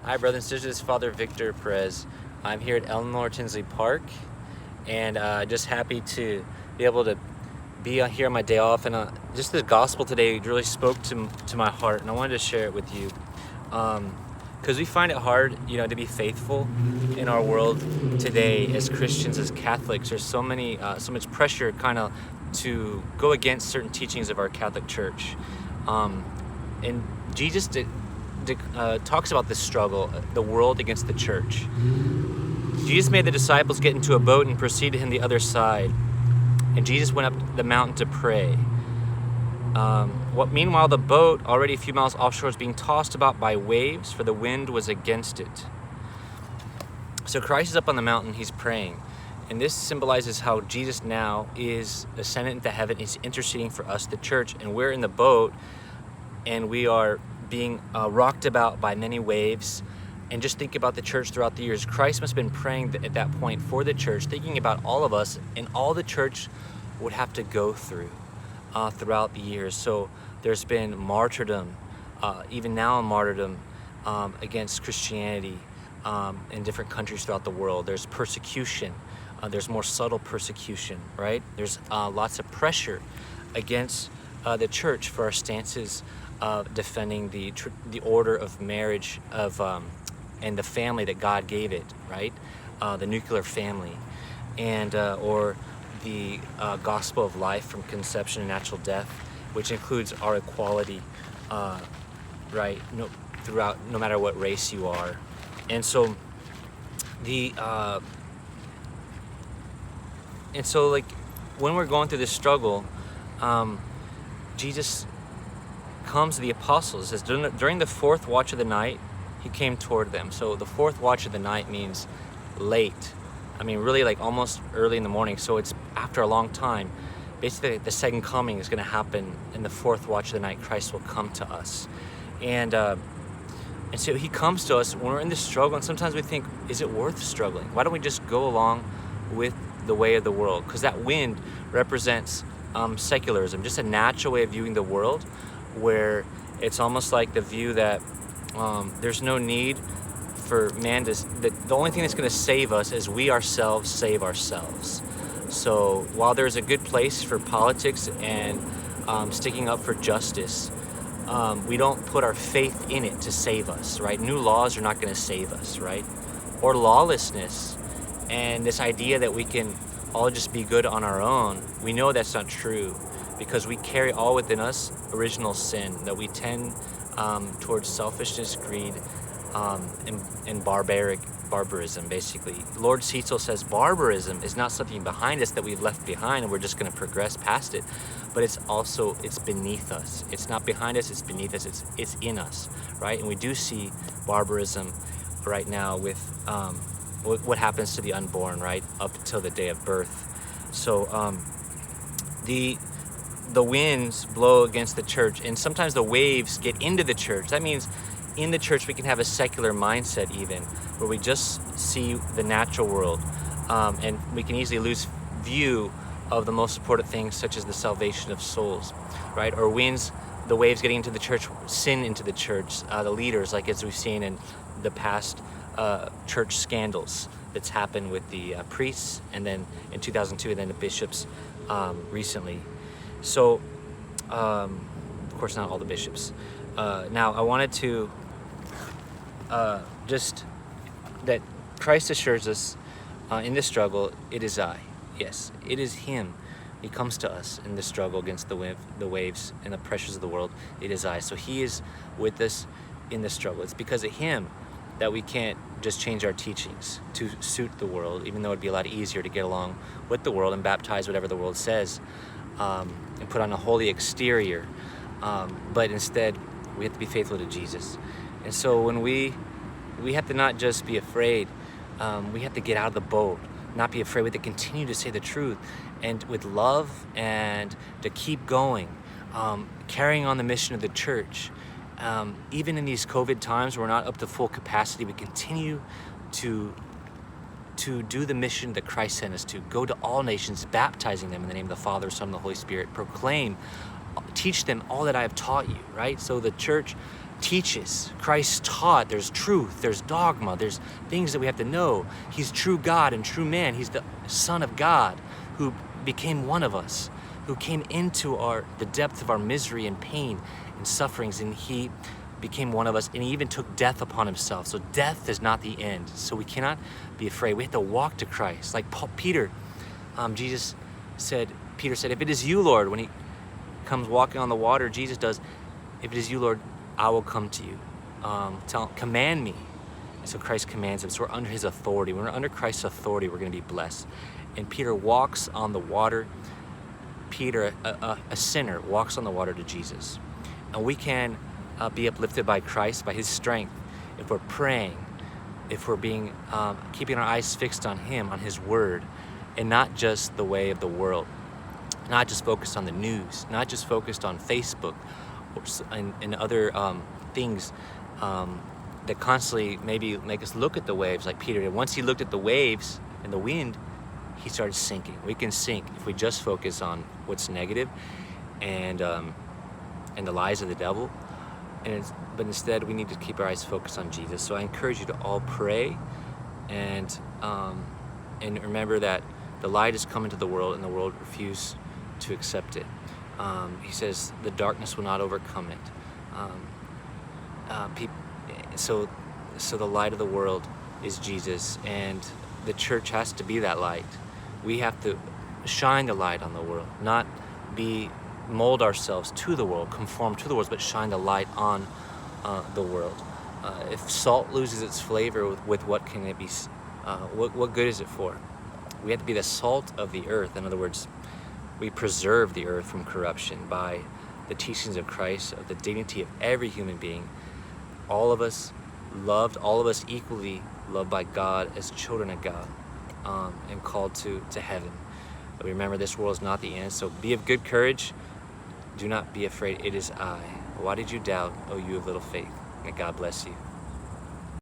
Hi, brothers and sisters. This is Father Victor Perez. I'm here at Eleanor Tinsley Park, and just happy to be able to be here on my day off. And just the gospel today really spoke to my heart, and I wanted to share it with you. Because we find it hard, to be faithful in our world today as Christians, as Catholics. There's so much pressure kind of to go against certain teachings of our Catholic Church. And Jesus talks about this struggle, the world against the church. Jesus made the disciples get into a boat and proceed to him the other side. And Jesus went up the mountain to pray. Meanwhile, the boat, already a few miles offshore, was being tossed about by waves, for the wind was against it. So Christ is up on the mountain, he's praying. And this symbolizes how Jesus now is ascended into heaven. He's interceding for us, the church, and we're in the boat, and we are being rocked about by many waves. And just think about the church throughout the years. Christ must have been praying at that point for the church, thinking about all of us and all the church would have to go through throughout the years. So there's been martyrdom, even now martyrdom against Christianity in different countries throughout the world. There's persecution. There's more subtle persecution, right? There's lots of pressure against the church for our stances of defending the order of marriage and the family that God gave it, right? The nuclear family, and or the gospel of life from conception and natural death, which includes our equality, right? Throughout, no matter what race you are. And so when we're going through this struggle, Jesus comes to the apostles. It says during the fourth watch of the night, he came toward them. So the fourth watch of the night means late. I mean, really like almost early in the morning. So it's after a long time. Basically, the second coming is going to happen in the fourth watch of the night. Christ will come to us. And so he comes to us when we're in this struggle. And sometimes we think, is it worth struggling? Why don't we just go along with the way of the world? Because that wind represents secularism, just a natural way of viewing the world, where it's almost like the view that there's no need for man to, the only thing that's going to save us is we ourselves save ourselves. So while there's a good place for politics and sticking up for justice, we don't put our faith in it to save us, right? New laws are not going to save us, right? Or lawlessness and this idea that we can all just be good on our own. We know that's not true, because we carry all within us original sin, that we tend towards selfishness, greed, and barbarism, basically. Lord Cecil says barbarism is not something behind us that we've left behind and we're just going to progress past it, but it's beneath us. It's not behind us, it's beneath us, it's in us, right? And we do see barbarism right now with what happens to the unborn, right, up until the day of birth. So the winds blow against the church, and sometimes the waves get into the church. That means in the church we can have a secular mindset, even where we just see the natural world, and we can easily lose view of the most important things, such as the salvation of souls, right? Or the waves getting into the church, sin into the church, the leaders, like as we've seen in the past church scandals that's happened with the priests, and then in 2002, and then the bishops recently. So, of course, not all the bishops. Now, I wanted to just that Christ assures us in this struggle, it is I. Yes, it is him. He comes to us in this struggle against the waves and the pressures of the world. It is I. So he is with us in this struggle. It's because of him that we can't just change our teachings to suit the world, even though it'd be a lot easier to get along with the world and baptize whatever the world says, and put on a holy exterior. But instead, we have to be faithful to Jesus. And so when we have to not just be afraid, we have to get out of the boat, not be afraid. We have to continue to say the truth, and with love, and to keep going, carrying on the mission of the church. Even in these COVID times, we're not up to full capacity. We continue to do the mission that Christ sent us to. Go to all nations, baptizing them in the name of the Father, Son, and the Holy Spirit. Proclaim, teach them all that I have taught you, right? So the church teaches. Christ taught. There's truth. There's dogma. There's things that we have to know. He's true God and true man. He's the Son of God who became one of us, who came into the depth of our misery and pain and sufferings, and he became one of us, and he even took death upon himself. So death is not the end. So we cannot be afraid. We have to walk to Christ. Like Peter, Peter said, if it is you, Lord, when he comes walking on the water, Jesus does, if it is you, Lord, I will come to you. Command me. And so Christ commands him. So we're under his authority. When we're under Christ's authority, we're going to be blessed. And Peter walks on the water. Peter, a sinner, walks on the water to Jesus. And we can be uplifted by Christ, by his strength, if we're praying, if we're being keeping our eyes fixed on him, on his word, and not just the way of the world, not just focused on the news, not just focused on Facebook and other things that constantly maybe make us look at the waves like Peter did. Once he looked at the waves and the wind, he started sinking. We can sink if we just focus on what's negative and the lies of the devil. But instead, we need to keep our eyes focused on Jesus. So I encourage you to all pray and remember that the light has come into the world, and the world refused to accept it. He says the darkness will not overcome it. So the light of the world is Jesus, and the church has to be that light. We have to shine the light on the world, not mold ourselves to the world, conform to the world, but shine the light on the world. If salt loses its flavor, with what can it be? What good is it for? We have to be the salt of the earth. In other words, we preserve the earth from corruption by the teachings of Christ, of the dignity of every human being. All of us loved, all of us equally loved by God as children of God, and called to heaven. But remember, this world is not the end, so be of good courage. Do not be afraid. It is I. Why did you doubt, O you of little faith? May God bless you.